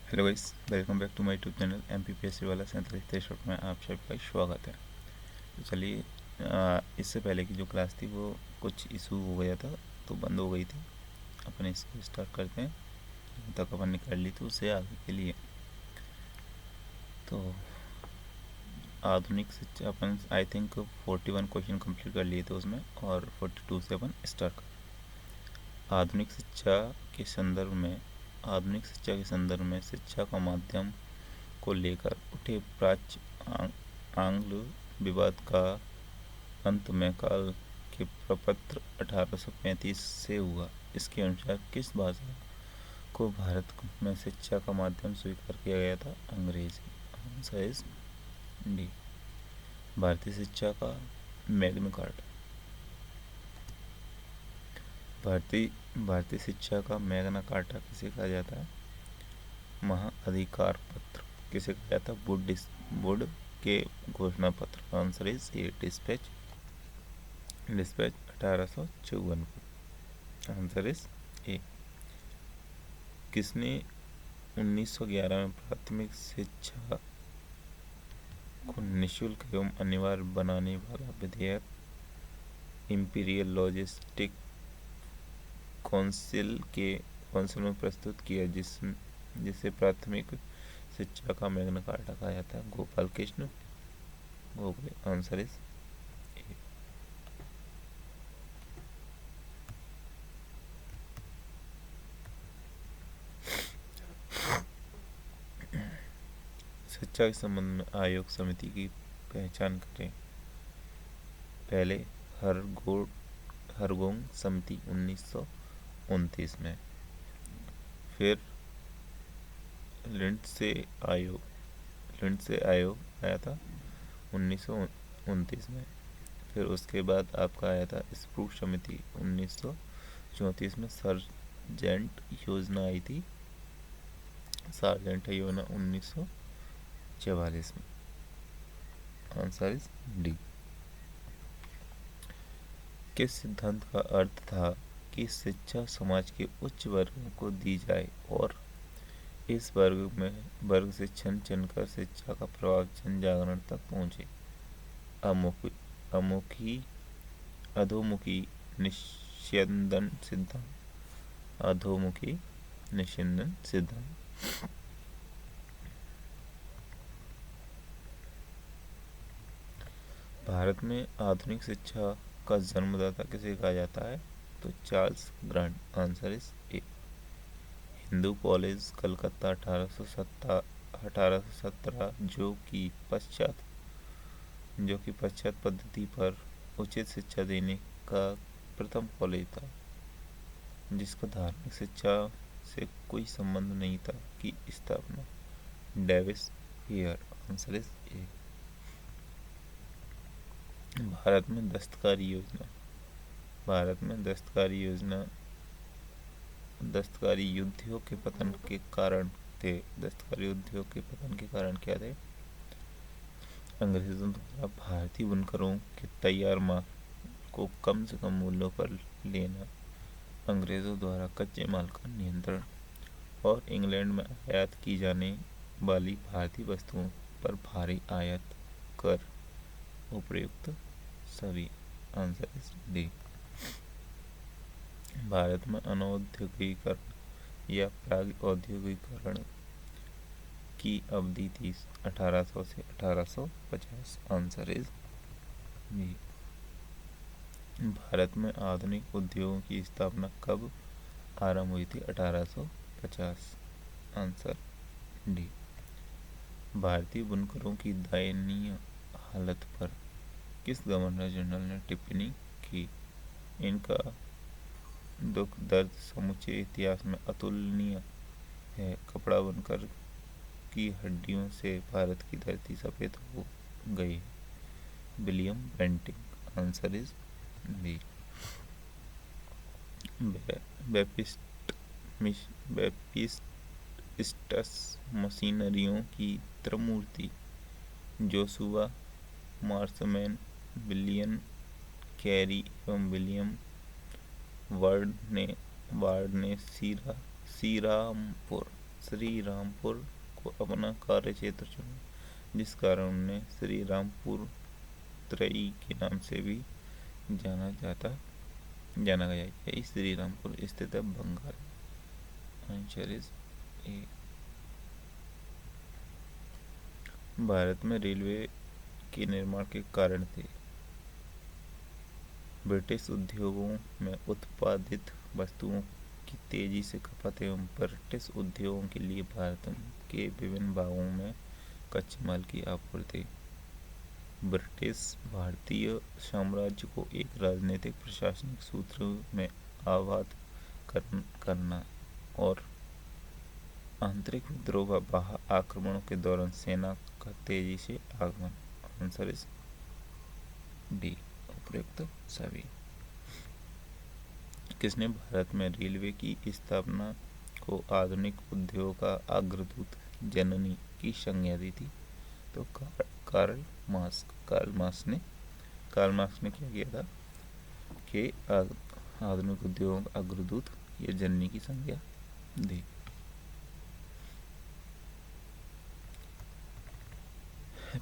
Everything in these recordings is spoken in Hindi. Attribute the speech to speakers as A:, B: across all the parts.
A: Hello guys, welcome back to my YouTube channel MPPSC वाला 3763 में आप सबका स्वागत है। तो चलिए, इससे पहले की जो क्लास थी वो कुछ इशू हो गया था तो बंद हो गई थी। अपन इसको स्टार्ट करते हैं। जहाँ तक अपन ने कर ली थी उससे आगे के लिए। तो आधुनिक शिक्षा अपन आई थिंक 41 क्वेश्चन कंप्लीट कर लिए थे उसमें, और 42 से अपन स्टार्ट कर। आधुनिक शिक्षा के संदर्भ में शिक्षा का माध्यम को लेकर उठे प्राच्य आंग्ल विवाद का अंत में काल के प्रपत्र 1835 से हुआ। इसके अनुसार किस भाषा को भारत में शिक्षा का माध्यम स्वीकार किया गया था? अंग्रेजी। Answer is D. भारतीय शिक्षा का मैग्ना कार्टा। भारतीय शिक्षा का मैग्ना कार्टा किसे कहा जाता है? महाअधिकार पत्र। किसे कहा जाता है? वुड के घोषणा पत्र। Answer is A. डिस्पैच 1854 को। आंसर इज ए। किसने 1911 में प्राथमिक शिक्षा को निःशुल्क एवं अनिवार्य बनाने वाला विधेयक इंपीरियल लॉजिस्टिक काउंसिल में प्रस्तुत किया, जिसे प्राथमिक शिक्षा का मैग्ना कार्टा कहा जाता है? गोपाल कृष्ण गोखले। आंसर इज ए। शिक्षा के संबंध में आयोग समिति की पहचान करें। पहले हरगोंग समिति 1929 में, फिर लिंडसे आयोग आया था 1929 में, फिर उसके बाद आपका आया था स्प्रूट समिति 1934 में, सार्जेंट योजना आई थी, सार्जेंट योजना 1944 में। Answer is D. किस सिद्धांत का अर्थ था कि शिक्षा समाज के उच्च वर्गों को दी जाए और इस वर्ग से छन छन कर शिक्षा का प्रभाव जन जागरण तक पहुँचे? अधोमुखी निस्यंदन सिद्धांत। अधोमुखी निस्यंदन सिद्धांत। भारत में आधुनिक शिक्षा का जन्मदाता किसे कहा जाता है? तो Charles grant. Answer is A. Hindu college Calcutta 1817 जो कि पश्चात पद्धति पर उचित शिक्षा देने का प्रथम कॉलेज था, जिसका धार्मिक शिक्षा से कोई संबंध नहीं था, की स्थापना David Hare. Answer is A. Bharat में दस्तकारी योजना दस्तकारी युद्धियों के पतन के कारण थे। दस्तकारी युद्धियों के पतन के कारण क्या थे? अंग्रेजों द्वारा भारतीय बुनकरों के तैयार माल को कम से कम मूल्यों पर लेना, अंग्रेजों द्वारा कच्चे माल का नियंत्रण, और इंग्लैंड में आयात की जाने वाली भारतीय वस्तुओं पर भारी आयात कर। उपयुक्त सभी। Answer is D. भारत में अनौद्योगिकरण या प्राग औद्योगिकरण की अवधि थी 1800 से 1850। Answer is B. भारत में आधुनिक उद्योगों की स्थापना कब आरंभ हुई थी? 1850। Answer D. भारतीय बुनकरों की दयनीय हालत पर किस गवर्नर जनरल ने टिप्पणी की? इनका दुख दर्द समूचे इतिहास में अतुलनीय है। कपड़ा बुनकर की हड्डियों से भारत की धरती सफेद हो गई। William Bentinck. Answer is B. Baptists मशीनरियों की त्रिमूर्ति जोशुआ मार्समैन, विलियम कैरी एवं विलियम वार्ड ने श्रीरामपुर श्री रामपुर को अपना कार्य क्षेत्र चुना, जिस कारण उन्हें श्री रामपुर त्रयी के नाम से भी जाना गया। यही श्री रामपुर स्थित है Bengal. Answer is A. Bharat में रेलवे के निर्माण के कारण थे। ब्रिटिश उद्योगों में उत्पादित वस्तुओं की तेजी से खपत एवं ब्रिटिश उद्योगों के लिए भारत के विभिन्न भागों में कच्चे माल की आपूर्ति। ब्रिटिश भारतीय साम्राज्य को एक राजनीतिक प्रशासनिक सूत्र में आबाद करना और आंतरिक विद्रोह व बाह्य आक्रमणों के दौरान सेना का तेजी से आगमन। आंसर इज डी, उपयुक्त सभी। किसने भारत में रेलवे की स्थापना को आधुनिक उद्योग का अग्रदूत जननी की संज्ञा दी थी? तो कार्ल मार्क्स ने क्या किया था कि आधुनिक उद्योगों का अग्रदूत ये जननी की संज्ञा दी।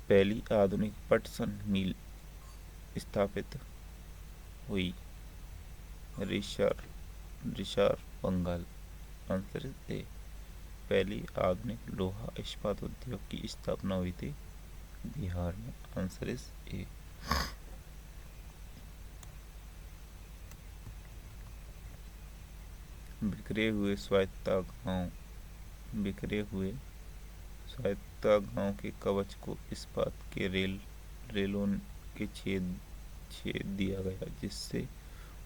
A: पहली आधुनिक पटसन मिल स्थापित हुई? Rishra Bengal. Answer is A. पहली आधुनिक लोहा इस्पात उद्योग की स्थापना हुई थी बिहार में। आंसर इज ए। बिखरे हुए स्वायत्तता गांव के कवच को इस्पात के रेलों के छेद दिया गया, जिससे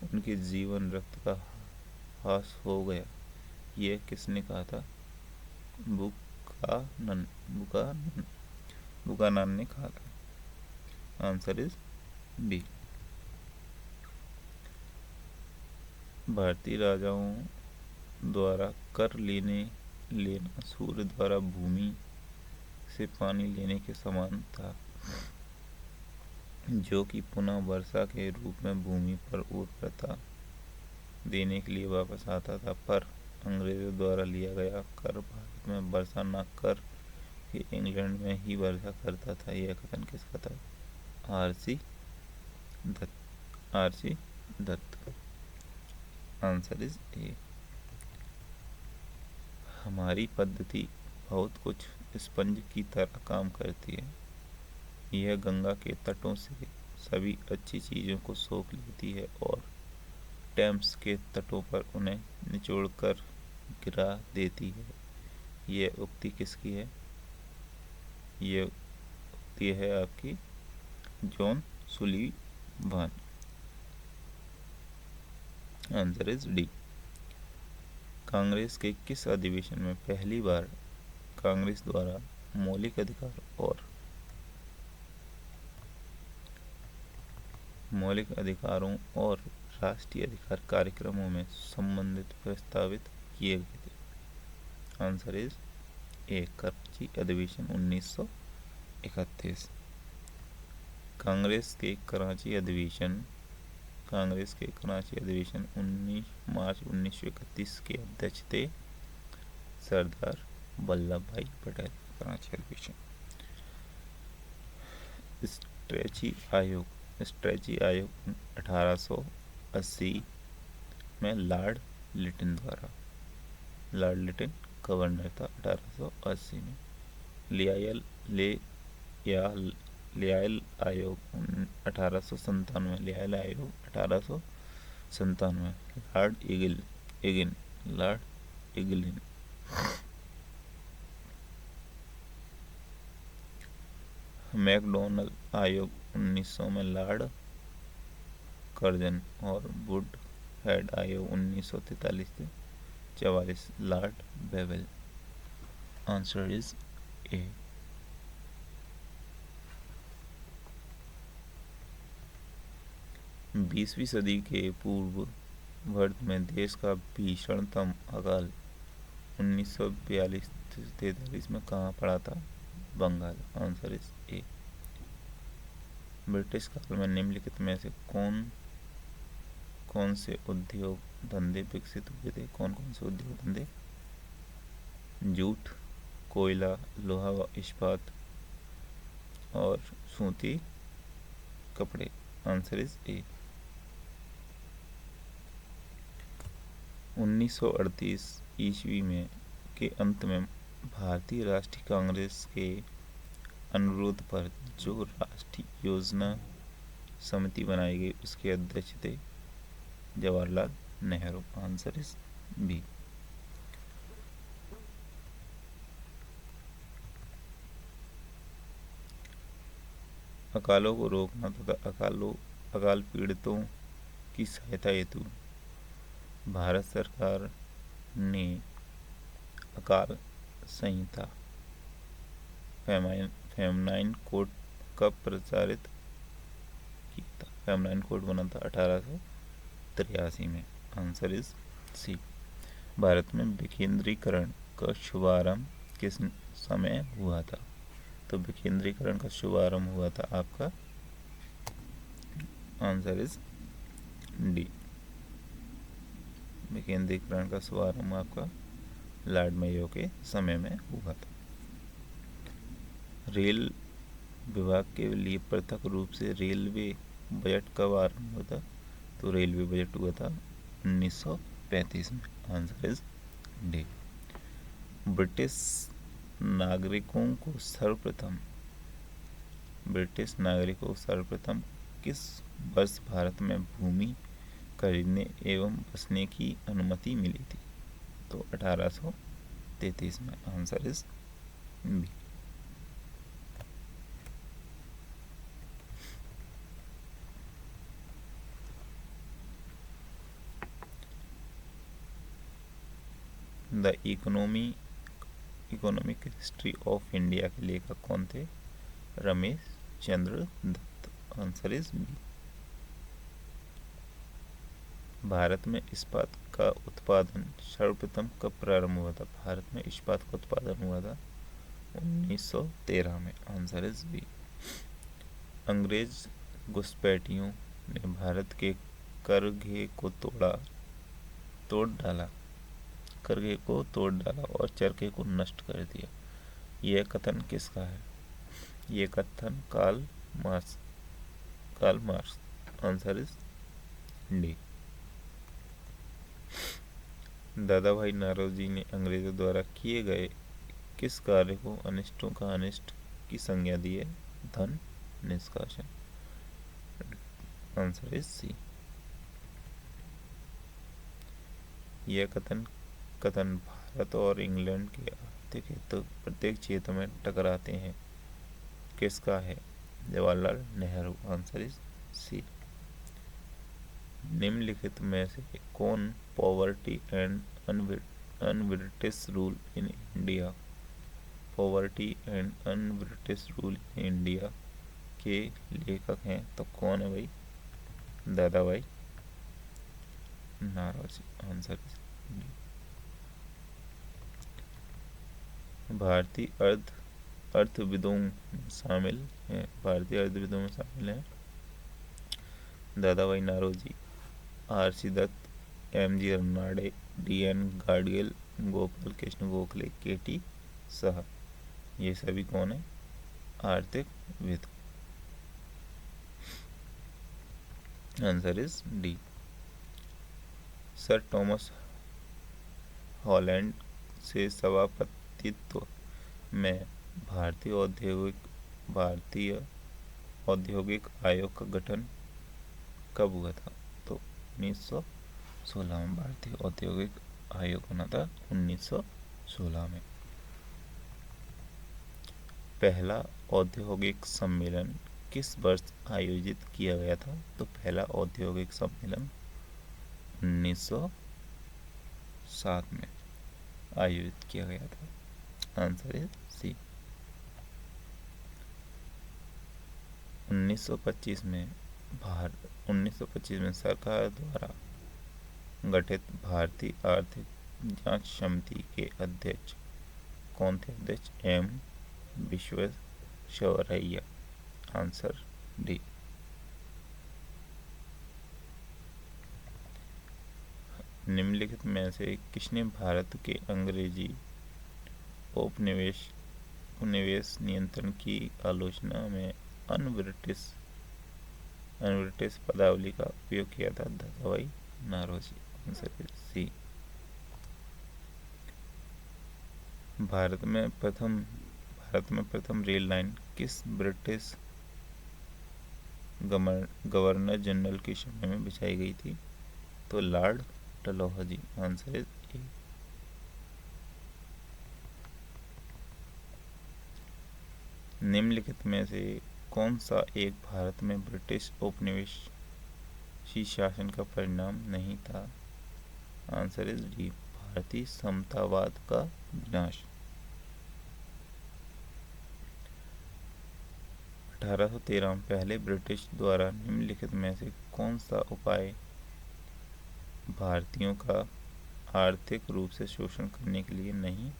A: उनके जीवन रक्त का ह्रास हो गया। यह किसने कहा था? बुकानन ने कहा था। Answer is B. भारतीय राजाओं द्वारा कर लेना सूर्य द्वारा भूमि से पानी लेने के समान था, जो कि पुनः वर्षा के रूप में भूमि पर उर्वरता देने के लिए वापस आता था। पर अंग्रेजों द्वारा लिया गया कर भारत में वर्षा न कर के इंग्लैंड में ही वर्षा करता था। यह कथन किसका था? R C. Dutt. Answer is A. हमारी पद्धति बहुत कुछ स्पंज की तरह काम करती है। यह गंगा के तटों से सभी अच्छी चीज़ों को सोख लेती है और टेम्स के तटों पर उन्हें निचोड़कर गिरा देती है। यह उक्ति किसकी है? यह उक्ति है आपकी John Sullivan. Answer is D. Congress के किस अधिवेशन में पहली बार कांग्रेस द्वारा मौलिक अधिकारों और राष्ट्रीय अधिकार कार्यक्रमों में संबंधित प्रस्तावित किए गए थे? आंसर इज ए, कराची अधिवेशन 1931। कांग्रेस के कराची अधिवेशन 19 मार्च 1931 के अध्यक्ष थे सरदार वल्लभ भाई पटेल। कराची अधिवेशन। स्ट्रेची आयोग 1880 में लॉर्ड लिटिन गवर्नर था 1880 में। लियाल आयोग 1897। लॉर्ड इगलिन। मैकडोनल आयोग 1900 में लॉर्ड कर्जन और वुड हेड आयोग 1943 से 44 लॉर्ड बेवेल। आंसर इज ए। बीसवीं सदी के पूर्व वर्ष में देश का भीषणतम अकाल 1942-43 में कहाँ पड़ा था? Bengal. Answer is A. British काल में निम्नलिखित में से कौन से उद्योग धंधे विकसित हुए थे? कौन कौन से उद्योग धंधे जूट, कोयला, लोहा व इस्पात और सूती कपड़े। आंसर इज ए। 1938 ईस्वी में के अंत में भारतीय राष्ट्रीय कांग्रेस के अनुरोध पर जो राष्ट्रीय योजना समिति बनाई गई उसके अध्यक्ष थे Jawaharlal Nehru. Answer is B. अकालों को रोकना तथा अकाल पीड़ितों की सहायता हेतु भारत सरकार ने अकाल संहिता फेमनाइन कोड कब प्रचारित किया था? फेमनाइन कोड बना था 1883 में। Answer is C. भारत में विकेंद्रीकरण का शुभारंभ किस समय हुआ था? तो विकेंद्रीकरण का शुभारंभ हुआ था आपका, आंसर इज डी। विकेंद्रीकरण का शुभारंभ आपका लॉर्ड मेयो के समय में हुआ था। रेल विभाग के लिए पृथक रूप से रेलवे बजट कब आरंभ हुआ था? तो रेलवे बजट हुआ था 1935 में। Answer is D. ब्रिटिश नागरिकों को सर्वप्रथम किस वर्ष भारत में भूमि खरीदने एवं बसने की अनुमति मिली थी? तो 1833 में। Answer is B. The economic history of India के लेखक कौन थे? Ramesh Chandra Dutt. Answer is B. Bharat में इस्पात का उत्पादन सर्वप्रथम कब प्रारंभ हुआ था? भारत में इस्पात का उत्पादन हुआ था 1913 में। Answer is B. अंग्रेज घुसपैठियों ने भारत के करघे को तोड़ डाला और चरखे को नष्ट कर दिया। यह कथन किसका है? यह कथन Karl Marx. Answer is D. Dadabhai Naoroji ने अंग्रेजों द्वारा किए गए किस कार्य को अनिष्टों का अनिष्ट की संज्ञा दी है? धन निष्कासन। Answer is C. यह कथन भारत और इंग्लैंड के आर्थिक हित प्रत्येक क्षेत्र में टकराते हैं किसका है? Jawaharlal Nehru. Answer is C. निम्नलिखित में से कौन poverty and unBritish rule in India के लेखक हैं? तो कौन है भाई? दादा भाई नौरोजी। Answer is D. भारतीय अर्थविदों में शामिल हैं Dadabhai Naoroji, R C. Dutt, M G. Ranade, D N. Gadgil, Gopal Krishna Gokhale, K T. Shah. ये सभी कौन है? आर्थिक विद। Answer is D. Sir Thomas Holland से सभापतित्व में भारतीय औद्योगिक आयोग का गठन कब हुआ था? तो 1916 में भारतीय औद्योगिक आयोग बना था 1916 में। पहला औद्योगिक सम्मेलन किस वर्ष आयोजित किया गया था? तो पहला औद्योगिक सम्मेलन 1907 में आयोजित किया गया था। आंसर इज सी। 1925 में सरकार द्वारा गठित भारतीय आर्थिक जांच समिति के अध्यक्ष कौन थे? अध्यक्ष एम विश्वेश्वरैया। Answer D. निम्नलिखित में से किसने भारत के अंग्रेजी उपनिवेश नियंत्रण की आलोचना में अनब्रिटिश पदावली का उपयोग किया था? Dadabhai Naoroji. Answer is C. Bharat में प्रथम रेल लाइन किस ब्रिटिश गवर्नर जनरल के समय में बिछाई गई थी? तो lord Dalhousie. Answer is A. निम्नलिखित में से कौन सा एक भारत में ब्रिटिश उपनिवेशी शासन का परिणाम नहीं था? आंसर इज डी, भारतीय समतावाद का विनाश। 1813 में पहले ब्रिटिश द्वारा निम्नलिखित में से कौन सा उपाय भारतीयों का आर्थिक रूप से शोषण करने के लिए नहीं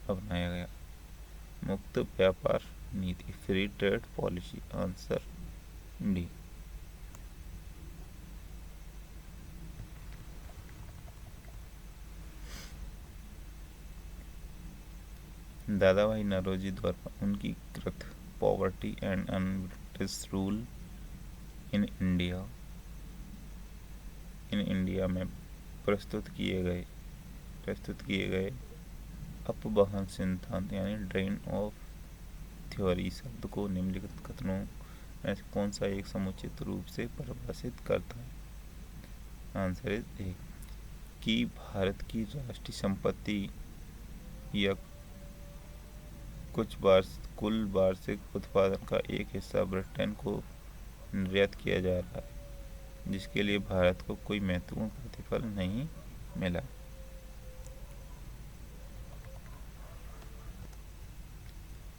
A: अपनाया गया? मुक्त व्यापार नीति, free trade policy. Answer D. Dadabhai Naoroji द्वारा उनकी कृत poverty and unBritish rule in India में प्रस्तुत किए गए अपवहन सिद्धांत यानी ड्रेन ऑफ थ्योरी शब्द को निम्नलिखित कथनों में से कौन सा एक समुचित रूप से परिभाषित करता है? आंसर इज ए, कि भारत की राष्ट्रीय संपत्ति या कुल वार्षिक उत्पादन का एक हिस्सा ब्रिटेन को निर्यात किया जा रहा है, जिसके लिए भारत को कोई महत्वपूर्ण प्रतिफल नहीं मिला।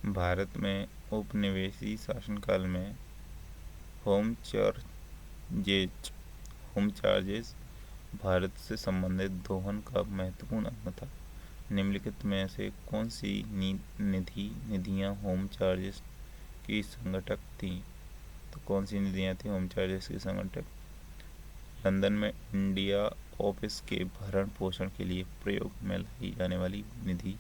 A: भारत में उपनिवेशी शासनकाल में होम चार्जेस भारत से संबंधित दोहन का महत्वपूर्ण अंग था। निम्नलिखित में से कौन सी निधियां होम चार्जेस की संगठक थीं? तो कौन सी निधियां थी होम चार्जेस की संगठक? लंदन में इंडिया ऑफिस के भरण पोषण के लिए प्रयोग में लाई जाने वाली निधि,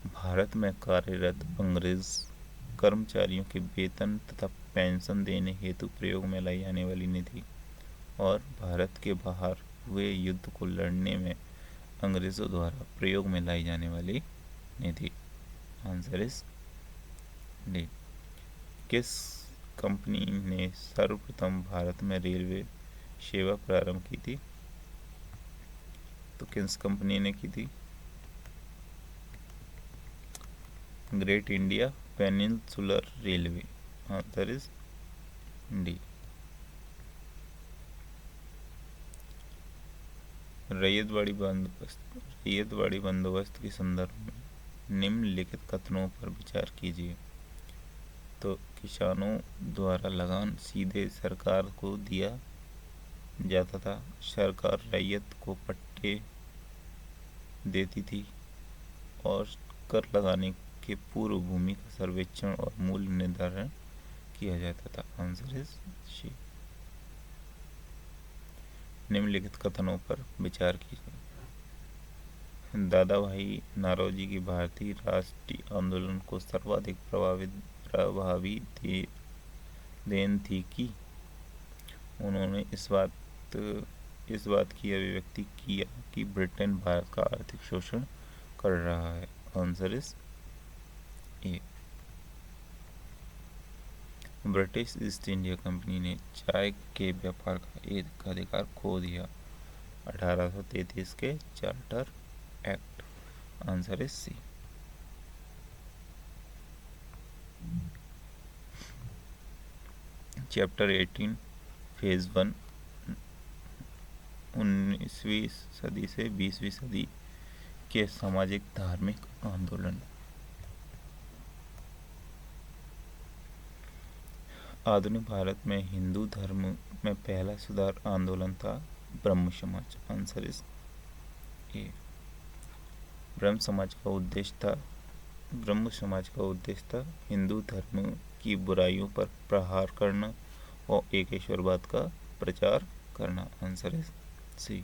A: भारत में कार्यरत अंग्रेज कर्मचारियों के वेतन तथा पेंशन देने हेतु प्रयोग में लाई जाने वाली निधि, और भारत के बाहर हुए युद्ध को लड़ने में अंग्रेजों द्वारा प्रयोग में लाई जाने वाली निधि। Answer is D. किस कंपनी ने सर्वप्रथम भारत में रेलवे सेवा प्रारंभ की थी? तो किस कंपनी ने की थी? Great India peninsular railway. Answer is D. Ryotwari बंदोबस्त के संदर्भ में निम्नलिखित कथनों पर विचार कीजिए। तो किसानों द्वारा लगान सीधे सरकार को दिया जाता था, सरकार रैयत को पट्टे देती थी, और कर लगाने के पूर्व भूमि का सर्वेक्षण और मूल्य निर्धारण किया जाता था। Answer is C. निम्नलिखित कथनों पर विचार कीजिए। दादाभाई नौरोजी की भारतीय राष्ट्रीय आंदोलन को सर्वाधिक प्रभावी देन थी कि उन्होंने इस बात की अभिव्यक्ति किया कि ब्रिटेन भारत का आर्थिक शोषण कर रहा है। Answer is A. British east India company ने चाय के व्यापार का एकाधिकार खो दिया 1833 के charter act. Answer is C. Chapter 18 phase 1 19वीं सदी से 20वीं सदी के सामाजिक धार्मिक आंदोलन। आधुनिक भारत में हिंदू धर्म में पहला सुधार आंदोलन था ब्रह्म समाज। Answer is A. Brahmo Samaj का उद्देश्य था हिंदू धर्म की बुराइयों पर प्रहार करना और एकेश्वरवाद का प्रचार करना। Answer is C.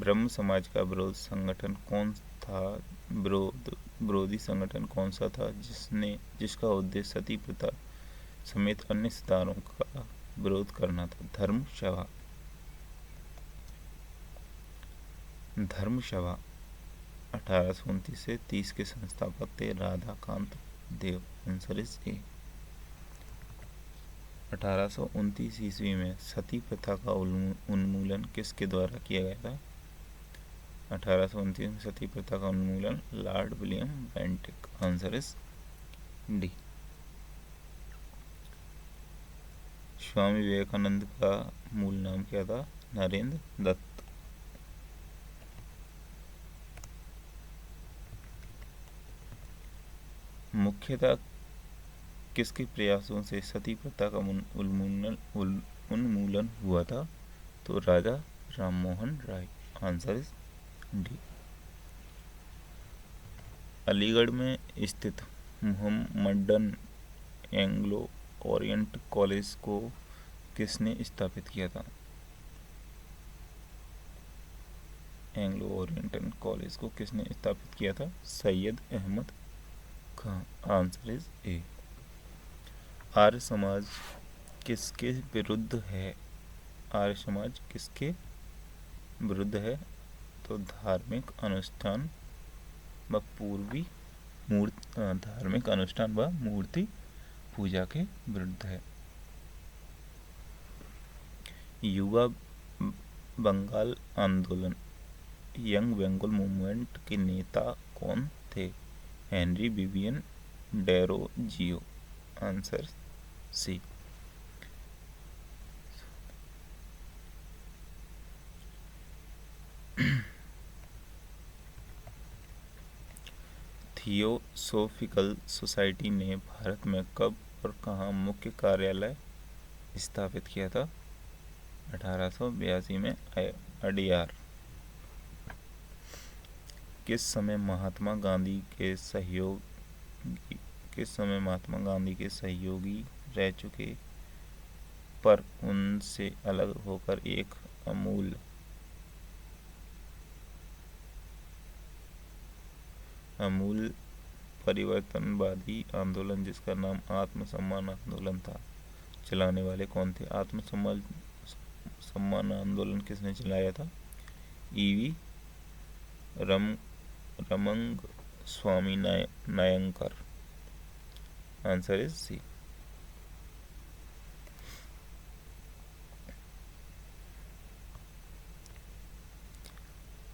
A: Brahmo Samaj का विरोध संगठन कौन था? विरोधी संगठन कौन सा था जिसका उद्देश्य सती प्रथा समेत अन्य सिद्धांतों का विरोध करना था? धर्म सभा 1829 से 30 के संस्थापक थे Radhakanta Deb. Answer is A. 1829 ईस्वी में सती प्रथा का उन्मूलन किसके द्वारा किया गया था? 1829 में सती प्रथा का उन्मूलन lord William Bentinck. Answer is D. Swami Vivekananda का मूल नाम क्या था? नरेंद्र दत्त। मुख्यतः किसके प्रयासों से सती प्रथा का उन्मूलन हुआ था? तो Raja Rammohan Roy. Answer is D. Aligarh में स्थित मोहम्मडन एंग्लो ओरिएंट कॉलेज को किसने स्थापित किया था? एंग्लो ओरिएंटल कॉलेज को किसने स्थापित किया था? Syed Ahmad Khan. Answer is A. Arya Samaj किसके विरुद्ध है? आर्य समाज किसके विरुद्ध है? तो धार्मिक अनुष्ठान व मूर्ति पूजा के विरुद्ध है। युवा बंगाल आंदोलन यंग बंगाल मूवमेंट के नेता कौन थे? Henry Vivian Derozio. Answer C. Theosophical society ने भारत में कब और कहाँ मुख्य कार्यालय स्थापित किया था? 1882 में अडियार। किस समय महात्मा गांधी के सहयोगी रह चुके पर उनसे अलग होकर एक अमूल परिवर्तनवादी आंदोलन जिसका नाम आत्मसम्मान आंदोलन था, चलाने वाले कौन थे? आत्मसम्मान आंदोलन किसने चलाया था? E V Ramaswamy Naicker. Answer is C.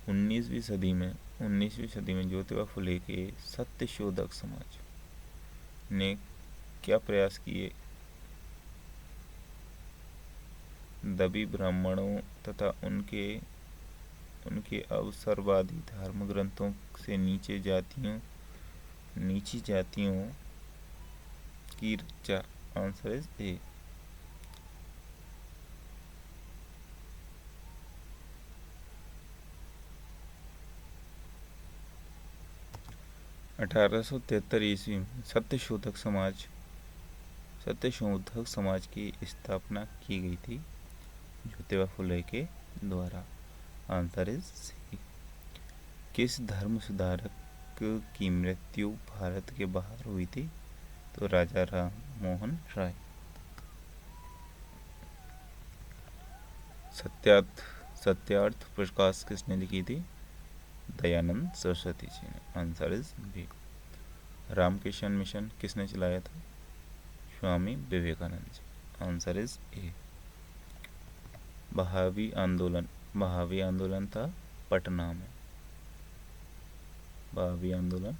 A: उन्नीसवीं सदी में ज्योतिबा फुले के सत्यशोधक समाज ने क्या प्रयास किए? दबी ब्राह्मणों तथा उनके अवसरवादी धर्म ग्रंथों से नीची जातियों की रक्षा। आंसर इज ए। ईस्वी में सत्यशोधक समाज की स्थापना की गई थी ज्योतिबा फुले के द्वारा। Answer is C. किस धर्म सुधारक की मृत्यु भारत के बाहर हुई थी? तो राजा राममोहन राय। सत्यार्थ प्रकाश किसने लिखी थी? दयानंद सरस्वती जी ने। Answer is B. Ramakrishna Mission किसने चलाया था? Swami Vivekananda ji. Answer is A. बहावी आंदोलन था पटना में। बहावी आंदोलन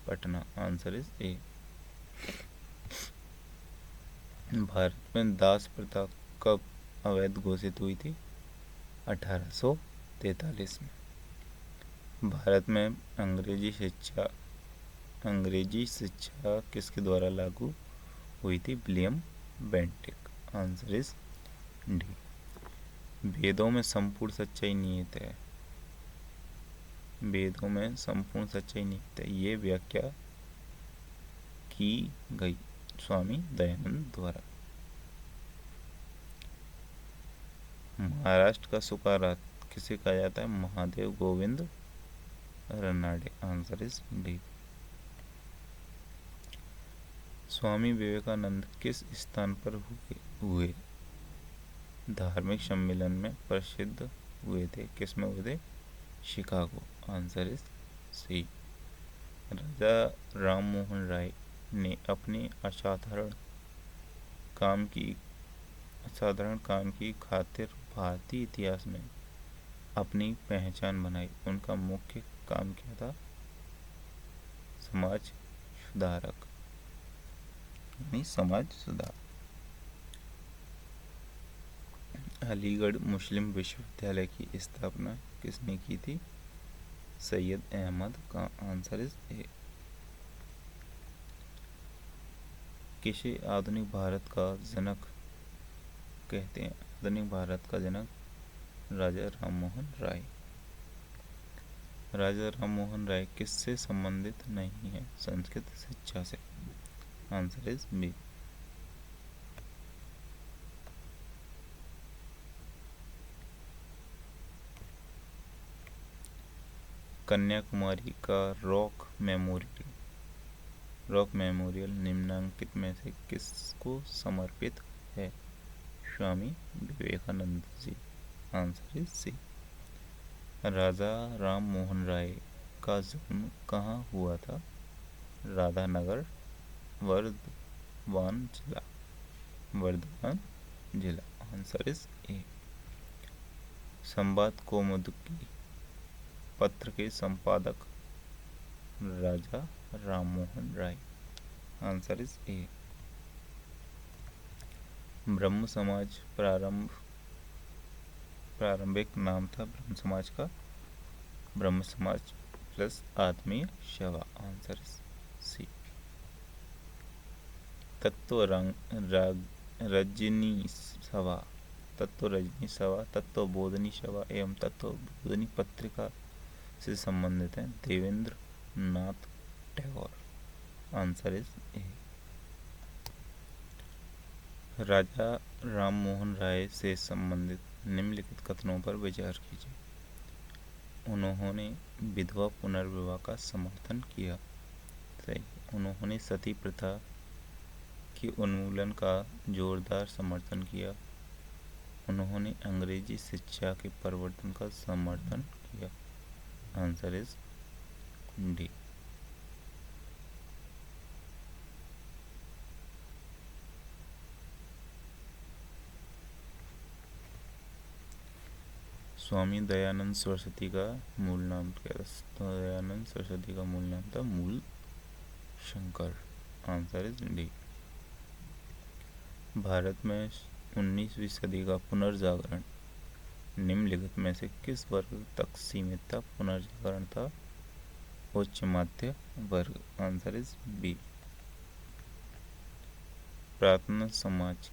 A: Patna. Answer is A. Bharat में दास प्रथा कब अवैध घोषित हुई थी? 1843 में। भारत में अंग्रेजी शिक्षा किसके द्वारा लागू हुई थी? William Bentinck. Answer is D. वेदों में संपूर्ण सच्चाई निहित है। वेदों में संपूर्ण सच्चाई निहित है, ये व्याख्या की गई स्वामी दयानंद द्वारा। महाराष्ट्र का सुकारात किसे कहा जाता है? Mahadev Govind Ranade. Answer is D. Swami Vivekananda किस स्थान पर हुए धार्मिक सम्मेलन में प्रसिद्ध हुए थे? किस में हुए थे? Chicago. Answer is C. Raja Ram Mohan Roy ने अपने असाधारण काम की खातिर भारतीय इतिहास में अपनी पहचान बनाई। उनका मुख्य काम क्या था? समाज सुधारक, यानी समाज सुधार। अलीगढ़ मुस्लिम विश्वविद्यालय की स्थापना किसने की थी? सैयद अहमद का। आंसर इज ए। किसे आधुनिक भारत का जनक कहते हैं? आधुनिक भारत का जनक राजा राममोहन राय। राजा राममोहन राय किससे संबंधित नहीं है? संस्कृत शिक्षा से। Answer is B. कन्याकुमारी का रॉक मेमोरियल निम्नलिखित में से किसको समर्पित है? Swami Vivekananda ji. Answer is C. Raja Ram Mohan Roy का जन्म कहाँ हुआ था? राधानगर, वर्धमान जिला। Answer is A. Sambad Kaumudi पत्र के संपादक Raja Ram Mohan Roy. Answer is A. Brahmo Samaj प्रारंभिक नाम था ब्रह्म समाज का ब्रह्म समाज प्लस आत्मीय सेवा। Answer is C. तत्व रजनी सभा, तत्व बोधनी सभा एवं तत्व बोधनी पत्रिका से संबंधित हैं Devendra Nath Tagore. Answer is A. Raja Ram Mohan Roy से संबंधित निम्नलिखित कथनों पर विचार कीजिए। उन्होंने विधवा पुनर्विवाह का समर्थन किया। सही। उन्होंने सती प्रथा के उन्मूलन का जोरदार समर्थन किया। उन्होंने अंग्रेजी शिक्षा के प्रवर्तन का समर्थन किया। Answer is D. Swami Dayanand Saraswati का मूल नाम क्या था? दयानंद सरस्वती का मूल नाम था मूल Shankar. Answer is D. Bharat में 19वीं सदी का पुनर्जागरण निम्नलिखित में से किस वर्ग तक सीमित था? पुनर्जागरण था उच्च मध्य वर्ग। Answer is B. Prarthana Samaj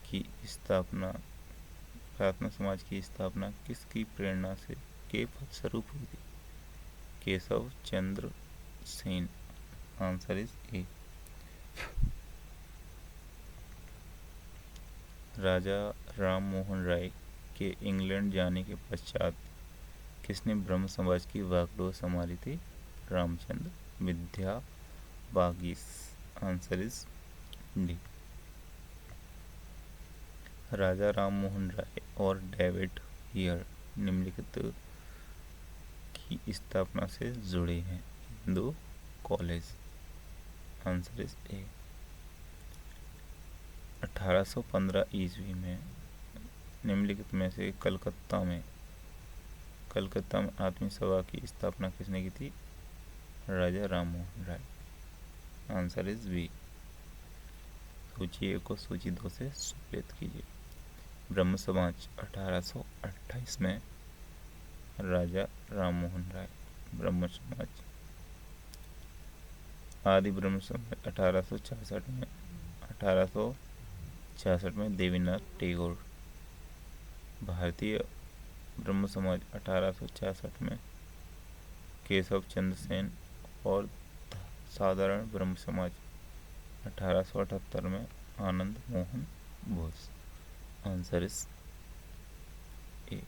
A: की स्थापना किसकी प्रेरणा से के फलस्वरूप हुई थी? Keshav Chandra Sen. Answer is A. Raja Ram Mohan Roy के इंग्लैंड जाने के पश्चात किसने ब्रह्म समाज की वागडोर संभाली थी? Ramchandra Vidya Bagish. Answer is D. Raja Ram Mohan Roy और डेविड हियर निम्नलिखित की स्थापना से जुड़े हैं? Hindu college. Answer is A. 1815 ईस्वी में निम्नलिखित में से कलकत्ता में आत्मीय सभा की स्थापना किसने की थी? Raja Ram Mohan Roy. Answer is B. सूची 1 को सूची 2 से सम्मिलित कीजिए। ब्रह्म समाज 1828 में राजा राम मोहन राय। ब्रह्म समाज। आदि ब्रह्म समाज 1866 में देवीनाथ टैगोर। भारतीय ब्रह्म समाज 1866 में केशव चंद्र सेन और साधारण ब्रह्म समाज 1878 में Anand Mohan Bose. Answer is A.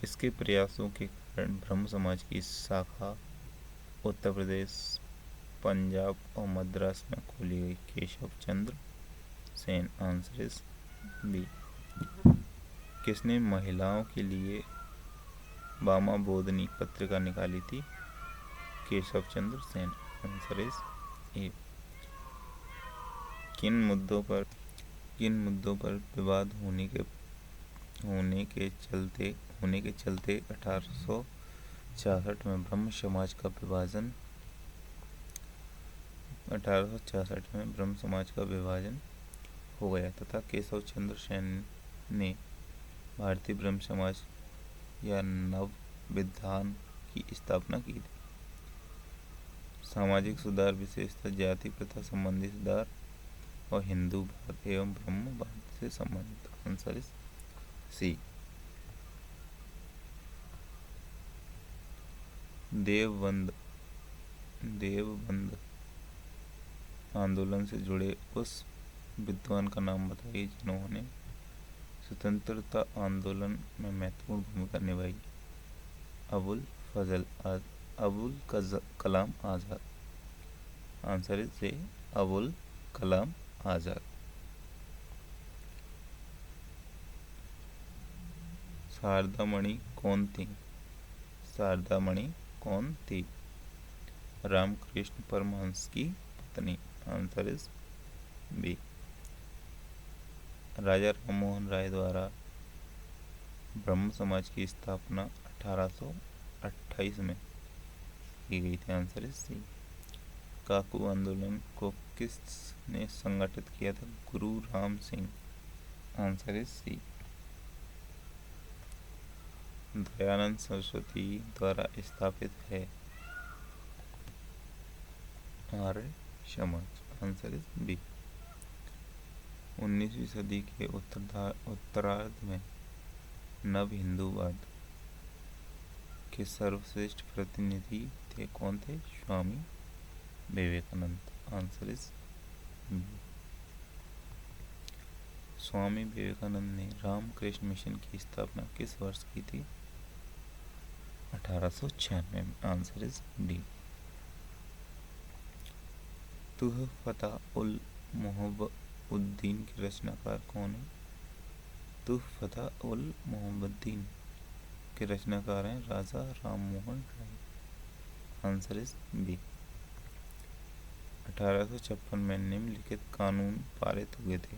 A: किसके प्रयासों के कारण ब्रह्म समाज की शाखा उत्तर प्रदेश, पंजाब और मद्रास में खोली गई? Keshav Chandra Sen. Answer is B. किसने महिलाओं के लिए वामा बोधनी पत्रिका निकाली थी? Keshav Chandra Sen. Answer is A. किन मुद्दों पर विवाद होने के चलते 1866 में ब्रह्म समाज का विभाजन हो गया तथा केशव चंद्र सेन ने भारतीय ब्रह्म समाज या नव विधान की स्थापना की थी? सामाजिक सुधार, विशेषतः जाति प्रथा संबंधी सुधार और हिंदूवाद एवं ब्रह्मवाद से संबंधित? आंसर इज सी। देवबंद आंदोलन से जुड़े उस विद्वान का नाम बताइए जिन्होंने स्वतंत्रता आंदोलन में महत्वपूर्ण भूमिका निभाई? Abul Kalam Azad. Answer is A, Abul Kalam Azad. Saradamani कौन थी? रामकृष्ण परमहंस की पत्नी। Answer is B. Raja Rammohan Roy द्वारा ब्रह्म समाज की स्थापना 1828 में की गई थी? आंसर इज सी। काकू आंदोलन को किसने संगठित किया था? Guru Ram Singh. Answer is C. Dayanand Saraswati द्वारा स्थापित है Arya Samaj? Answer is B. 19वीं सदी के उत्तरार्ध में नव हिंदूवाद के सर्वश्रेष्ठ प्रतिनिधि कौन थे? Swami Vivekananda. Answer is B. Swami Vivekananda ने रामकृष्ण मिशन की स्थापना किस वर्ष की थी? 1896 में। Answer is D. Tuhfat ul Muwahhidin के रचनाकार कौन है? तुहफता उल मोहब्बुद्दीन के रचनाकार हैं Raja Rammohan Roy. Answer is B. 1856 में निम्नलिखित कानून पारित हुए थे?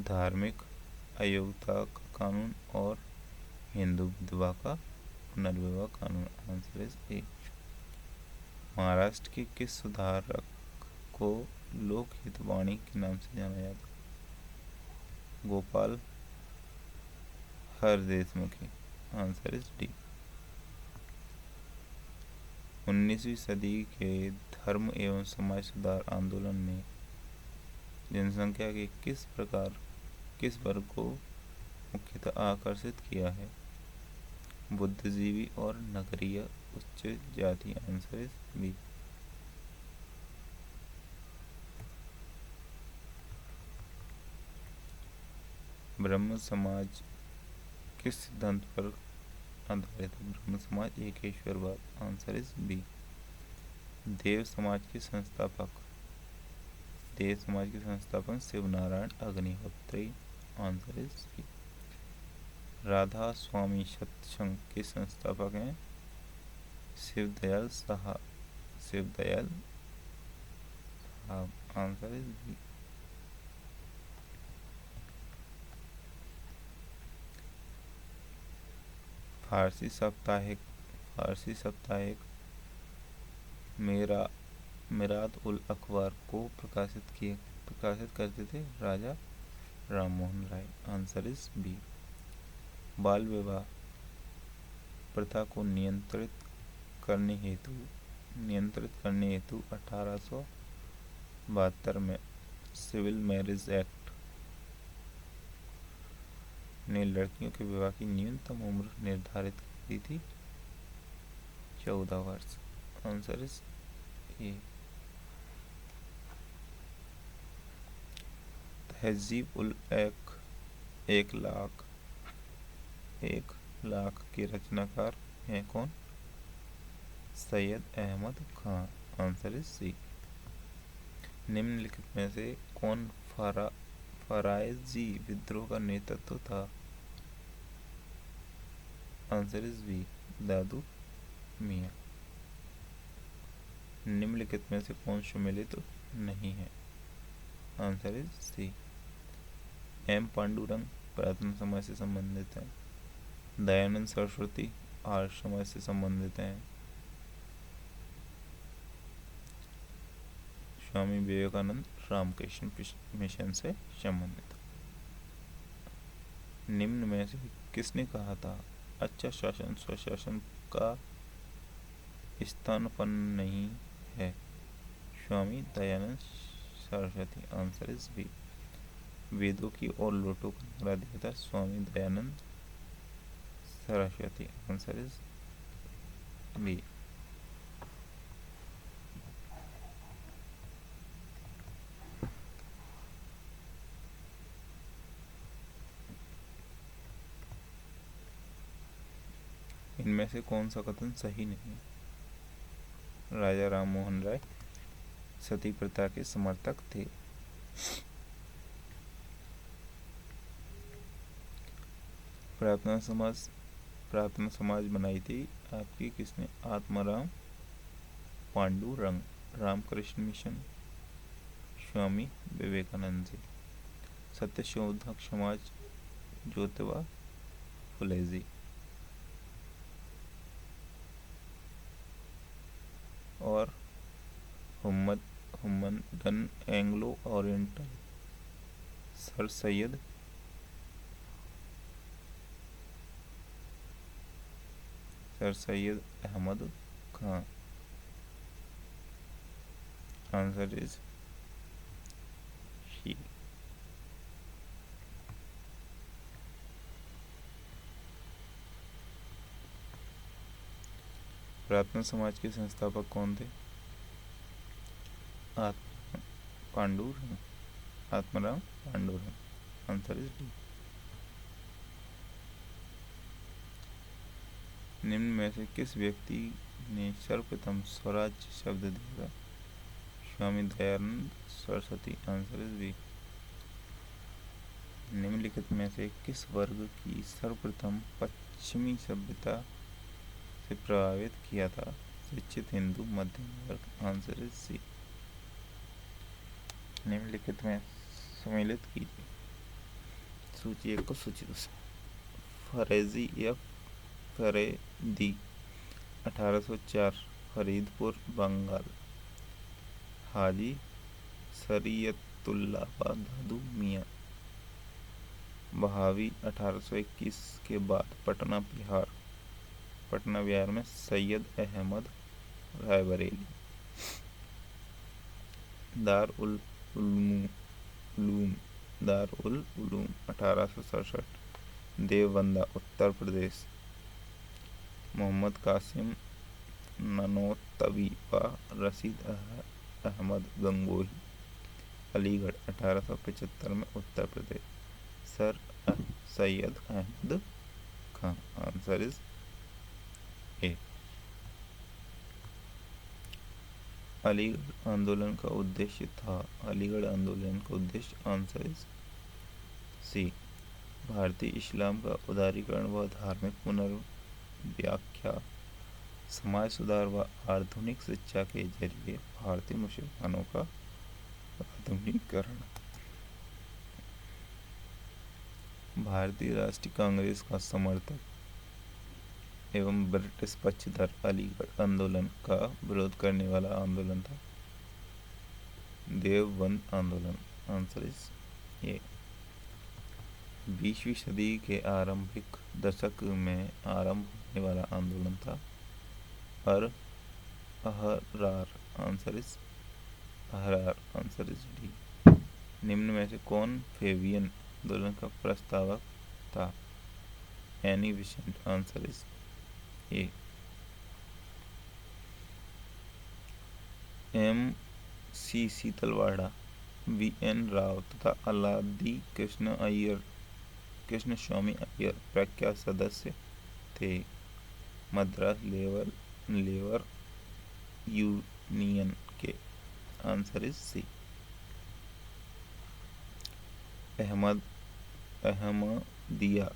A: धार्मिक अयोग्यता का कानून और हिंदू विधवा का पुनर्विवाह कानून। आंसर इज ए। महाराष्ट्र के किस सुधारक को लोक हितवाणी के नाम से जाना जाता? गोपाल हरदेशमुखी। Answer is D. 19वीं सदी के धर्म एवं समाज सुधार आंदोलन ने जनसंख्या के किस वर्ग को मुख्यतः आकर्षित किया है? बुद्धिजीवी और नगरीय उच्च जाति। Answer is B. Brahmo Samaj किस सिद्धांत पर आधारित है? ब्रह्म समाज एक ईश्वरवाद। Answer is B. Dev Samaj के संस्थापक Shiv Narayan Agnihotri. Answer is C. Radha Soami Satsang के संस्थापक हैं शिवदयाल साहब। Answer is B. फारसी साप्ताहिक मिरात उल अखबार को प्रकाशित करते थे Raja Rammohan Roy. Answer is B. बाल विवाह प्रथा को नियंत्रित करने हेतु 1872 में सिविल मैरिज एक्ट ने लड़कियों के विवाह की न्यूनतम उम्र निर्धारित की थी 14 वर्ष। आंसर इज ए। तहजीब उल एक लाख एक लाख के रचनाकार हैं कौन? Syed Ahmad Khan. Answer is C. निम्नलिखित में से कौन फरायजी विद्रोह का नेतृत्व था? आंसर इज बी, दादू मियाँ। निम्नलिखित में से कौन सम्मिलित नहीं है? Answer is C, M Pandurang Prarthana Samaj से संबंधित है। दयानंद सरस्वती आर्य समाज से संबंधित हैं। स्वामी विवेकानंद रामकृष्ण मिशन से संबंधित। निम्न में से किसने कहा था अच्छा शासन स्वशासन का स्थानापन्न नहीं है? Swami Dayanand Saraswati. Answer is B, वेदों की ओर लौटो का नारा दिया था Swami Dayanand Saraswati. Answer is B. इनमें से कौन सा कथन सही नहीं है? राजा राम मोहन राय सती प्रथा के समर्थक थे। प्रार्थना समाज बनाई थी आपकी किसने? आत्माराम पांडुरंग। रामकृष्ण मिशन स्वामी विवेकानंद जी। सत्यशोधक समाज ज्योतिबा फुले जी। और Mohammedan Anglo Oriental sir Syed Ahmad Khan. Answer is C. Prarthana Samaj के संस्थापक कौन थे? Atmaram Pandurang. Answer is D. निम्न में से किस व्यक्ति ने सर्वप्रथम स्वराज्य शब्द दिया था? Swami Dayanand Saraswati. Answer is B. निम्नलिखित में से किस वर्ग की सर्वप्रथम पश्चिमी सभ्यता से प्रभावित किया था? शिक्षित हिंदू मध्यम वर्ग। Answer is C. निम्नलिखित में सम्मिलित कीजिए सूची 1 को सूची 2 से। फरेजी या फरेदी 1804 फरीदपुर बंगाल। हाजी शरीयतुल्लाह दादू मियाँ। बहावी 1821 के बाद पटना बिहार में सैयद अहमद रायबरेली। दारुल उलूम 1867 देवबंदा उत्तर प्रदेश। मोहम्मद कासिम ननोतवी व रशीद अहमद गंगोही अलीगढ़ 1875 में Uttar Pradesh. Sir Syed Ahmad Khan. Answer is A. Aligarh आंदोलन का उद्देश्य आंसर इज सी, भारतीय इस्लाम का उदारीकरण व धार्मिक पुनर्व्याख्या, समाज सुधार व आधुनिक शिक्षा के जरिए भारतीय मुसलमानों का आधुनिकीकरण। भारतीय राष्ट्रीय कांग्रेस का समर्थक एवं ब्रिटिश पक्षधर अलीगढ़ आंदोलन का विरोध करने वाला आंदोलन था देवबंद आंदोलन। आंसर इज ए। 20वीं सदी के आरंभिक दशक में आरंभ होने वाला आंदोलन था अहरार। Answer is D. निम्न में से कौन फेबियन आंदोलन का प्रस्तावक था? Annie Besant. Answer is A. M.C. Talwara, V.N. Rao तथा अल्लादी कृष्ण अय्यर कृष्ण स्वामी अय्यर प्रख्यात सदस्य थे। मद्रास लेबर यूनियन के। Answer is C. Ahmadiya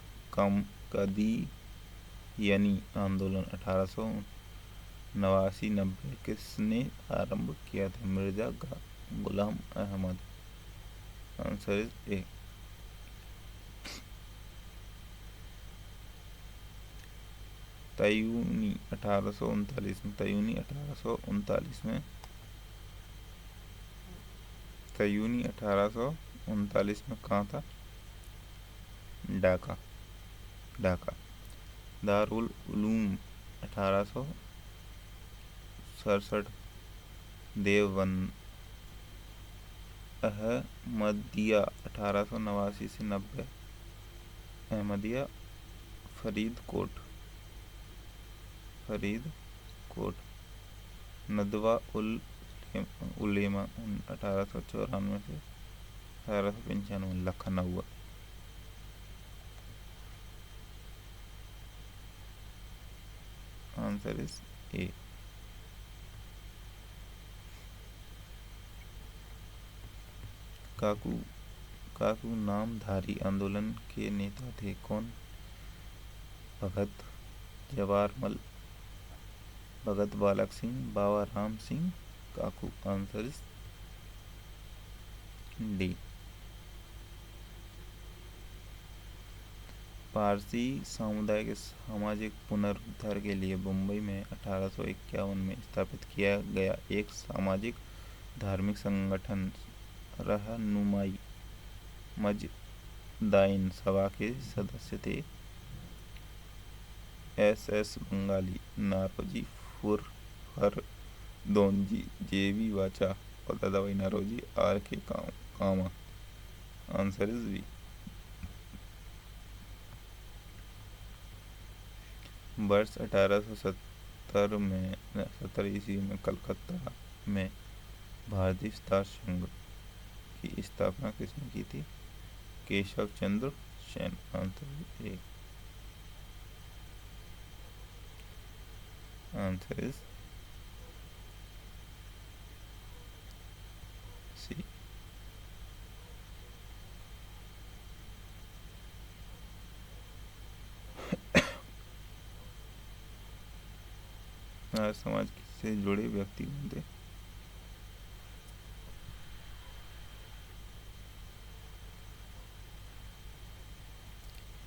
A: Qadiani आंदोलन 1889-90 किसने आरंभ किया था? Mirza Ghulam Ahmad. Answer is A. Taiyuni 1839 में तयूनी 1839 में कहाँ था? ढाका। दारुल उलूम 1867 देवबंद। अहमदिया 1889 से 90 अहमदिया फरीदकोट। नदवा उलेमा 1894 से 1895 Lucknow. Answer is A. Kuka Namdhari आंदोलन के नेता थे कौन? Bhagat Jawaharmal, Bhagat Balak Singh, Baba Ram Singh Kuka. Answer is D. Parsi समुदाय के सामाजिक पुनरुद्धार के लिए मुंबई में 1851 में स्थापित किया गया एक सामाजिक धार्मिक संगठन रहनुमाई मजदाइन सभा के सदस्य थे एस बंगाली, नारोजी फुरहरदोनजी, जेबी वाचा और दादाभाई नौरोजी, आर के कामा। Answer is B. वर्ष 1870 ईस्वी में कलकत्ता में भारतीय सितार संघ की स्थापना किसने की थी? Keshav Chandra Sen. Answer A. Answer is C. Arya Samaj से जुड़े व्यक्ति होंगे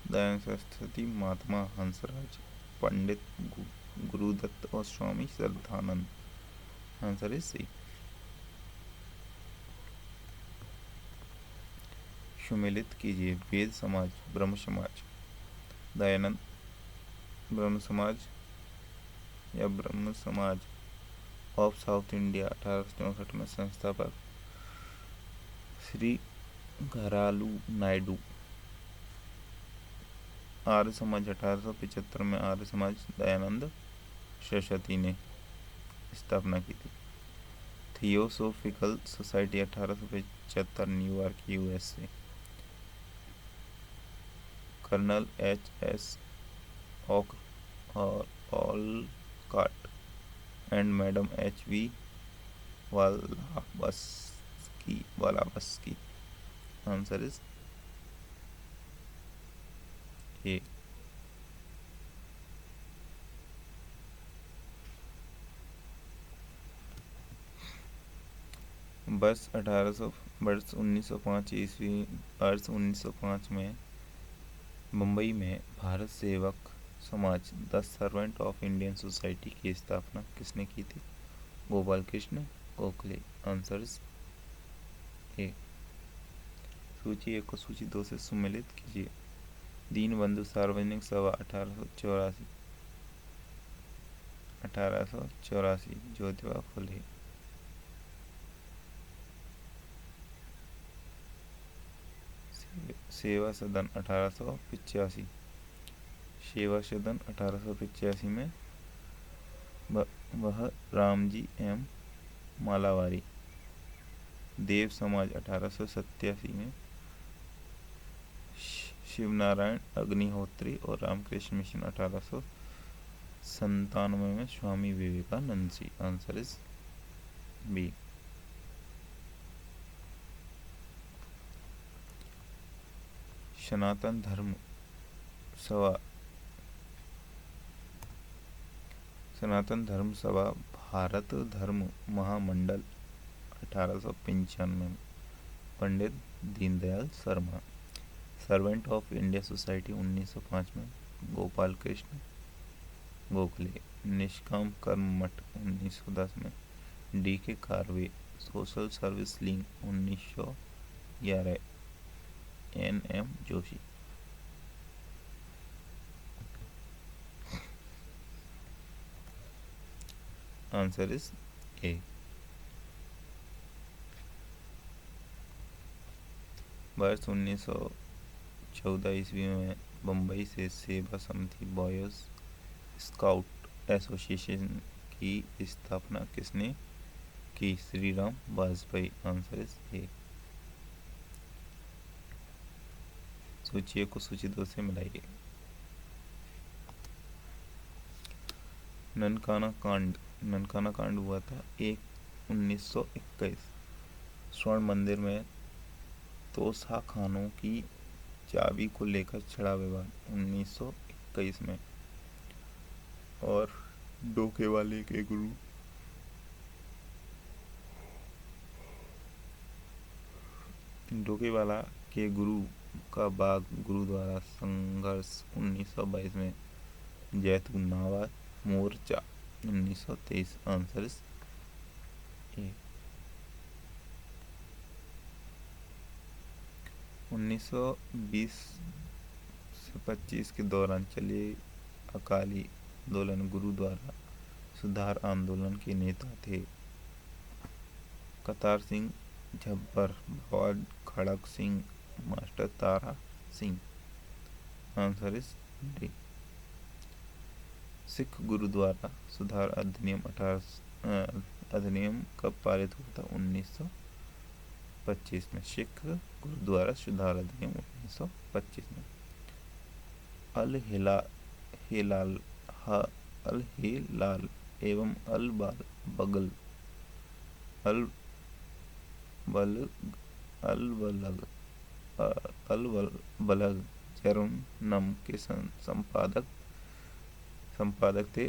A: दयानंद सरस्वती, महात्मा हंसराज, पंडित गुरुदत्त और Swami Shraddhanand. Answer is C. सुमेलित कीजिए वेद समाज, ब्रह्म समाज, दयानंद ब्रह्म समाज या ब्रह्म समाज ऑफ साउथ इंडिया 1864 में संस्थापक श्री घरालू नायडू। आर्य समाज 1875 में आर्य समाज दयानंद सरस्वती ने स्थापना की थी। Theosophical society 1875 New York USA. Colonel H S. Olcott and madam H.V. Blavatsky. Answer is A. वर्ष 1905 में मुंबई में Bharat Sevak Samaj the servant of Indian society की स्थापना किसने की थी? Gopal Krishna Gokhale. Answer is A. सूची 1 को सूची 2 से सुमेलित कीजिए। दीनबंधु सार्वजनिक सभा 1884 ज्योतिबा फुले। सेवा सदन 1885। सेवा सदन 1885 में वह रामजी एम मालावारी। देव समाज 1887 में शिव नारायण अग्निहोत्री और रामकृष्ण मिशन 1897 में Swami Vivekananda ji. Answer is B. Sanatan Dharma Sabha Bharat Dharma Mahamandal 1895 में Pandit Deendayal Sharma. Servant of India society 1905 में गोपाल कृष्ण गोखले। निष्काम कर्म मठ 1910 में D.K. Karve. Social service league 1911 N.M. Joshi. Answer is A. वर्ष 1914 ईस्वी में बम्बई से सेवा समिति बॉयज स्काउट एसोसिएशन की स्थापना किसने की? Shriram Vajpayee. Answer is A. सूची को सूची 2 से मिलाइए। ननकाना कांड हुआ था 1921। स्वर्ण मंदिर में तोशा खानों की चाबी को लेकर छिड़ा विवाद 1921 में। और डोकेवाला के गुरु का बाग गुरुद्वारा संघर्ष 1922 में। जैतूनाबाद मोर्चा 1923। आंसर इज ए। 1920 से 25 के दौरान चले अकाली आंदोलन गुरुद्वारा सुधार आंदोलन के नेता थे Kartar Singh Jhabbar, Baba Kharak Singh, master Tara Singh. Answer is D. Sikh gurdwara सुधार अधिनियम कब पारित हुआ था? 1925 में। सिख गुरुद्वारा सुधार अधिनियम 1925 में। अल हिलाल एवं अल बलग जर्नम के संपादक थे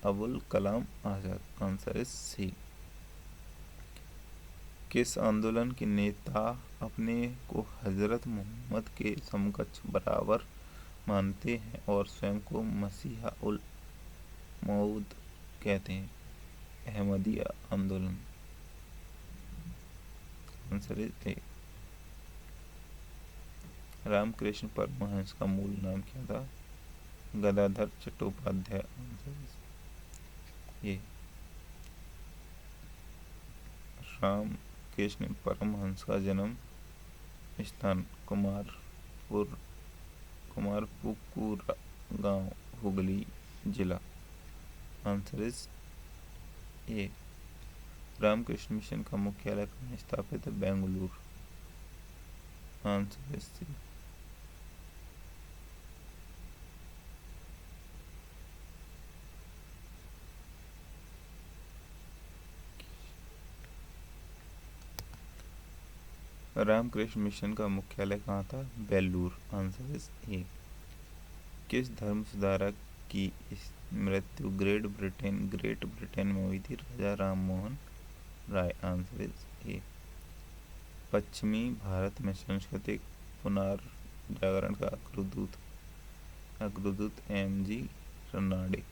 A: Abul Kalam Azad. Answer is C. किस आंदोलन के नेता अपने को हजरत मोहम्मद के समकक्ष बराबर मानते हैं और स्वयं को मसीहा उल मऊद कहते हैं? अहमदिया आंदोलन। Answer is A. Ramakrishna Paramhansa का मूल नाम क्या था? Gadadhar Chattopadhyay. Answer is A. Ramakrishna Paramhansa का जन्म स्थान कुमारपुकुरा गांव, हुगली जिला। Answer is A. Ramakrishna mission का मुख्यालय कहाँ स्थापित है? Bengaluru. Answer is C. Ramakrishna mission का मुख्यालय कहाँ था? बेलूर। Answer is A. किस धर्म सुधारक की मृत्यु ग्रेट ब्रिटेन में हुई थी? Raja Ram Mohan Roy. Answer is A. पश्चिमी भारत में सांस्कृतिक पुनर्जागरण का अग्रदूत M.G. रनाडे।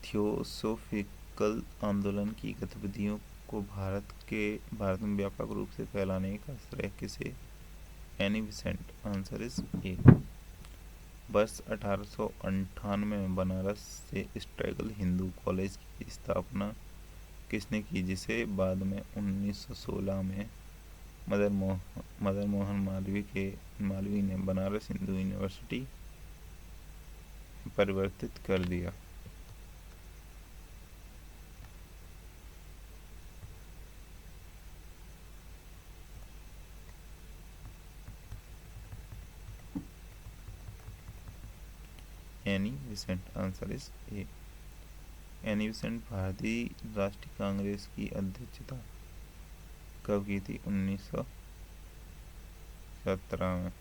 A: थियोसोफिकल आंदोलन की गतिविधियों को भारत में व्यापक रूप से फैलाने का श्रेय किसे? Annie Besant. Answer is A. वर्ष 1898 में बनारस से स्ट्रगल हिंदू कॉलेज की स्थापना किसने की, जिसे बाद में 1916 में मदन मोहन मालवीय ने बनारस हिंदू यूनिवर्सिटी परिवर्तित कर दिया? Annie Besant. Answer is A. Annie Besant भारतीय राष्ट्रीय कांग्रेस की अध्यक्षता कब की थी? 1917 में।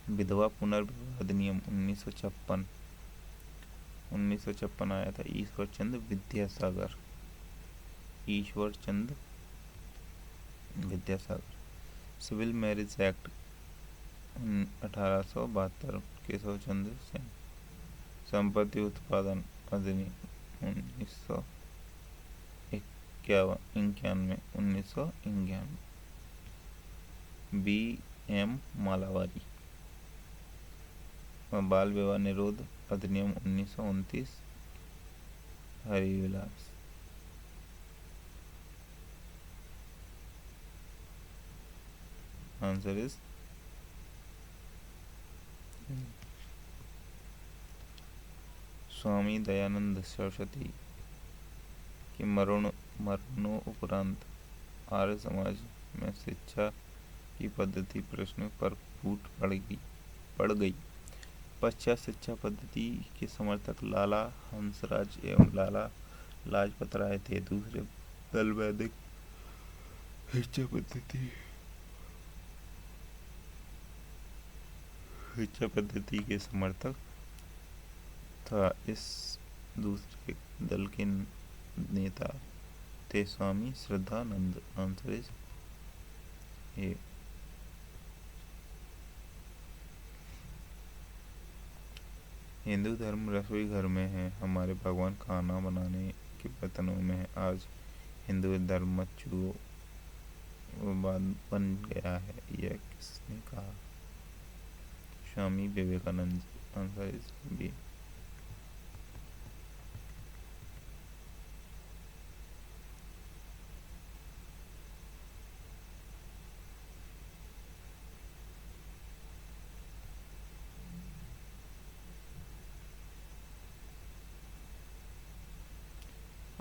A: विधवा पुनर्विवाह अधिनियम 1956 आया था। Ishwar Chandra Vidyasagar. Civil marriage act 1872 Keshav Chandra Sen. संपत्ति उत्पादन अधिनियम 1991। B.M. मालावारी। बाल विवाह निरोध अधिनियम 1929 हरिविलास। आंसर इज स्वामी दयानंद सरस्वती के मरणोपरांत आर्य समाज में शिक्षा की पद्धति प्रश्न पर फूट पड़ गई। पश्चात शिक्षा पद्धति के समर्थक लाला हंसराज एवं लाला लाजपत राय थे। दूसरे दल वैदिक शिक्षा पद्धति के समर्थक था। इस दूसरे दल के नेता थे Swami Shraddhanand. Answer is A. Hindu धर्म रसोई घर में है, हमारे भगवान खाना बनाने के बर्तनों में है। आज हिंदू धर्म मच्छुवाद बन गया है, यह किसने कहा? Swami Vivekananda. Answer is B.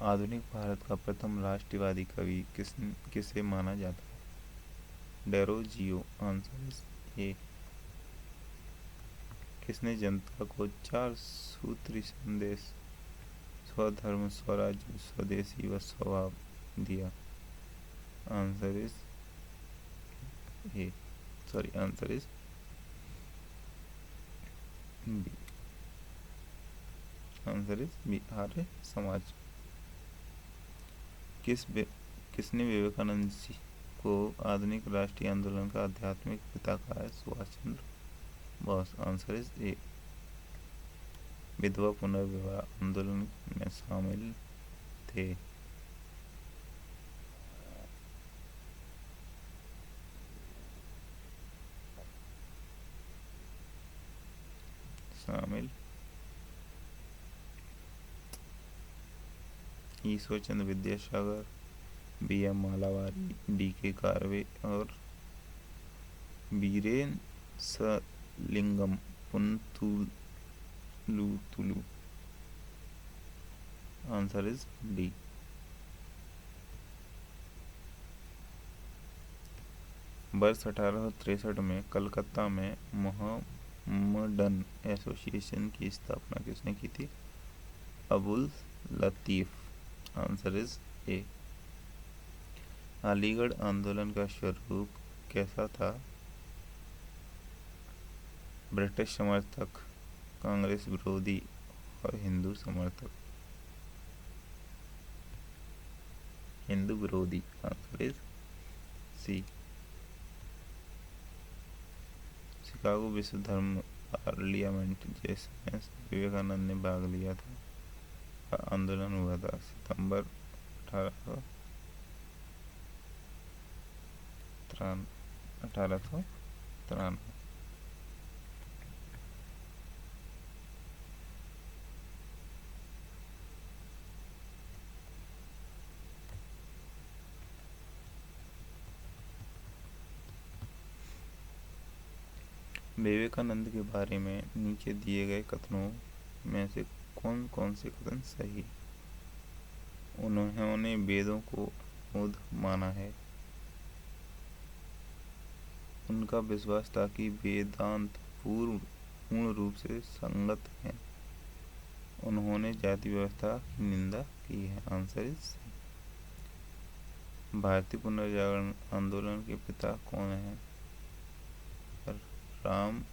A: आधुनिक भारत का प्रथम राष्ट्रवादी कवि किसे माना जाता है? डेरोजियो। आंसर इज ए। किसने जनता को 4 सूत्री संदेश स्वधर्म, स्वराज्य, स्वदेशी व स्वभाव दिया? Answer is A. Answer is B. Answer is B, Arya Samaj. किसने विवेकानंद जी को आधुनिक राष्ट्रीय आंदोलन का आध्यात्मिक पिता कहा है? Subhash Chandra Bose. Answer is A. विधवा पुनर्विवाह आंदोलन में शामिल थे। ईश्वर चंद्र विद्यासागर, B.M. मालावारी, D.K. कारवे और Veeresalingam Pantulu. Answer is D. वर्ष 1863 में कलकत्ता में मोहम्मडन एसोसिएशन की स्थापना किसने की थी? Abul Latif. Answer is A. Aligarh आंदोलन का स्वरूप कैसा था? ब्रिटिश समर्थक, कांग्रेस विरोधी और हिंदू समर्थक? हिंदू विरोधी। Answer is C. शिकागो विश्व धर्म पार्लियामेंट जिसमें विवेकानंद ने भाग लिया था, आंदोलन हुआ था सितंबर 1893। विवेकानंद के बारे में नीचे दिए गए कथनों में से कौन कौन से कथन सही? उन्होंने वेदों को मूढ़ माना है। उनका विश्वास था कि वेदांत पूर्ण रूप से संगत हैं। उन्होंने जाति व्यवस्था की निंदा की है। आंसर इज भारतीय पुनर्जागरण आंदोलन के पिता कौन हैं? राम।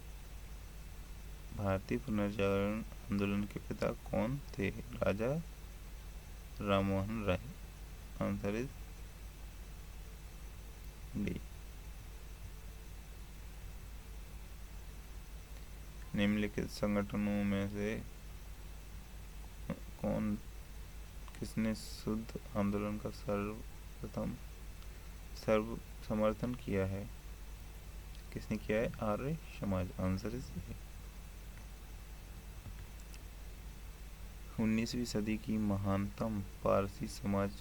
A: भारतीय पुनर्जागरण आंदोलन के पिता कौन थे? Raja Rammohan Roy. Answer is D. निम्नलिखित संगठनों में से किसने शुद्ध आंदोलन का सर्व समर्थन किया है? किसने किया है? Arya Samaj. Answer is A. 19वीं सदी की महानतम पारसी समाज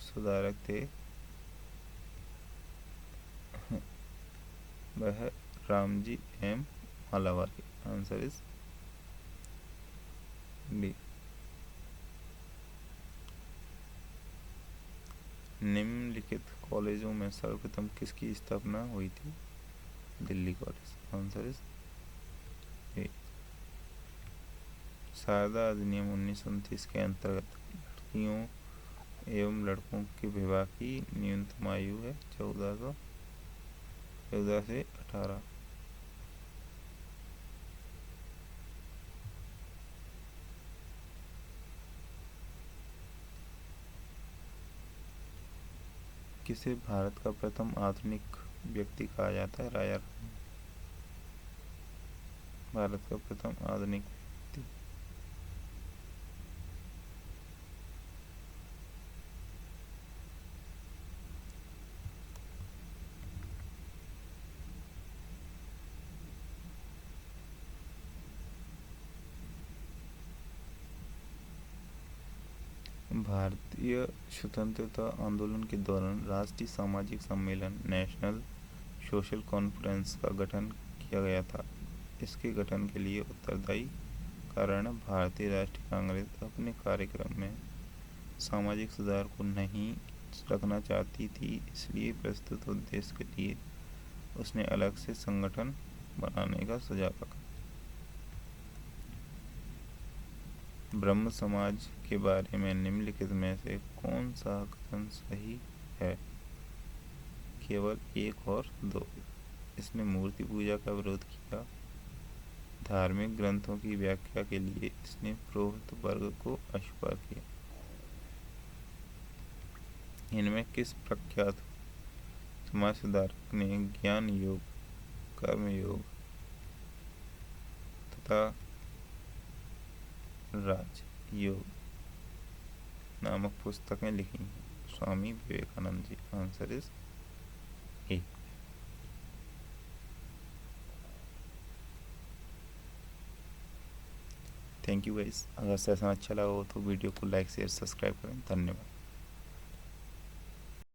A: सुधारक थे वह Ramji M Malabari. Answer is D. निम्नलिखित कॉलेजों में सर्वप्रथम किसकी स्थापना हुई थी? Delhi college. Answer is A. Sharda अधिनियम 1929 के अंतर्गत लड़कियों एवं लड़कों के विवाह की न्यूनतम आयु है 14 से 18। किसे भारत का प्रथम आधुनिक व्यक्ति कहा जाता है? राजा राम। भारत का प्रथम आधुनिक व्यक्ति। भारतीय स्वतंत्रता आंदोलन के दौरान राष्ट्रीय सामाजिक सम्मेलन नेशनल सोशल कॉन्फ्रेंस का गठन किया गया था। इसके गठन के लिए उत्तरदायी कारण भारतीय राष्ट्रीय कांग्रेस अपने कार्यक्रम में सामाजिक सुधार को नहीं रखना चाहती थी, इसलिए प्रस्तुत उद्देश्य के लिए उसने अलग से संगठन बनाने का सुझाव रखा। ब्रह्म समाज के बारे में निम्नलिखित में से कौन सा कथन सही है? केवल 1 और 2। इसने मूर्ति पूजा का विरोध किया। धार्मिक ग्रंथों की व्याख्या के लिए इसने पुरोहित वर्ग को अस्वीकार किया। इनमें किस प्रख्यात समाज सुधारक ने ज्ञान योग, कर्म योग तथा राजयोग नामक पुस्तकें लिखी हैं? Swami Vivekananda ji. Answer is A. Thank you guys. अगर सेशन अच्छा लगा हो तो वीडियो को लाइक शेयर सब्सक्राइब करें। धन्यवाद।